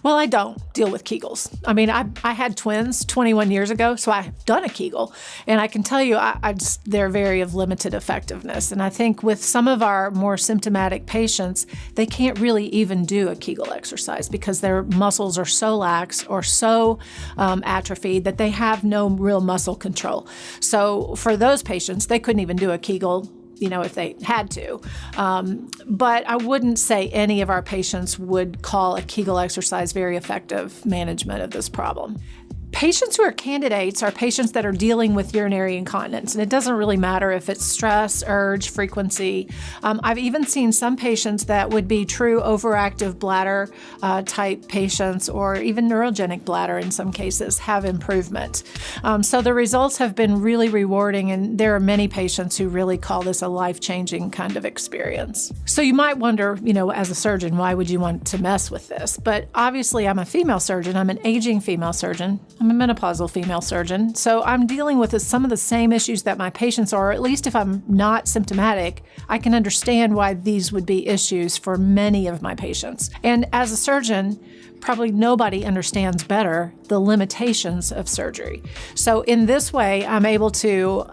Well, I don't deal with Kegels. I mean, I had twins 21 years ago, so I've done a Kegel. And I can tell you, they're very of limited effectiveness. And I think with some of our more symptomatic patients, they can't really even do a Kegel exercise because their muscles are so lax or so atrophied that they have no real muscle control. So for those patients, they couldn't even do a Kegel, if they had to. But I wouldn't say any of our patients would call a Kegel exercise very effective management of this problem. Patients who are candidates are patients that are dealing with urinary incontinence, and it doesn't really matter if it's stress, urge, frequency. I've even seen some patients that would be true overactive bladder type patients, or even neurogenic bladder in some cases, have improvement. So the results have been really rewarding, and there are many patients who really call this a life-changing kind of experience. So you might wonder, as a surgeon, why would you want to mess with this? But obviously I'm a female surgeon. I'm an aging female surgeon. I'm a menopausal female surgeon, so I'm dealing with some of the same issues that my patients are, or at least if I'm not symptomatic, I can understand why these would be issues for many of my patients. And as a surgeon, probably nobody understands better the limitations of surgery. So in this way, I'm able to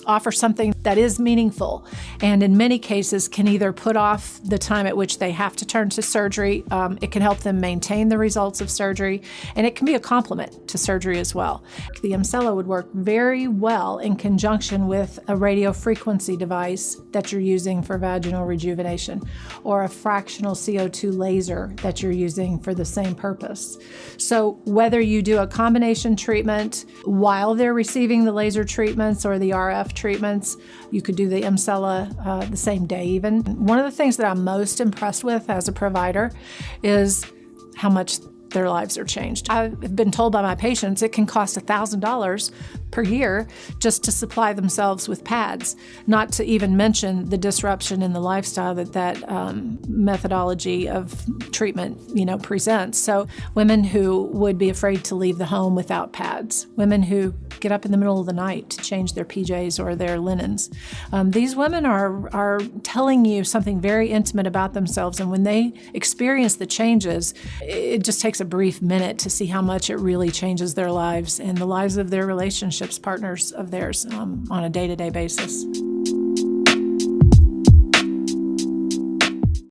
offer something that is meaningful, and in many cases can either put off the time at which they have to turn to surgery, it can help them maintain the results of surgery, and it can be a complement to surgery as well. The Emsella would work very well in conjunction with a radiofrequency device that you're using for vaginal rejuvenation, or a fractional CO2 laser that you're using for the same purpose. So whether you do a combination treatment while they're receiving the laser treatments or the RF treatments, you could do the Emsella the same day even. One of the things that I'm most impressed with as a provider is how much their lives are changed. I've been told by my patients it can cost $1,000 per year just to supply themselves with pads, not to even mention the disruption in the lifestyle that methodology of treatment, presents. So women who would be afraid to leave the home without pads, women who get up in the middle of the night to change their PJs or their linens. These women are telling you something very intimate about themselves, and when they experience the changes, it just takes a brief minute to see how much it really changes their lives and the lives of their relationships, partners of theirs, on a day-to-day basis.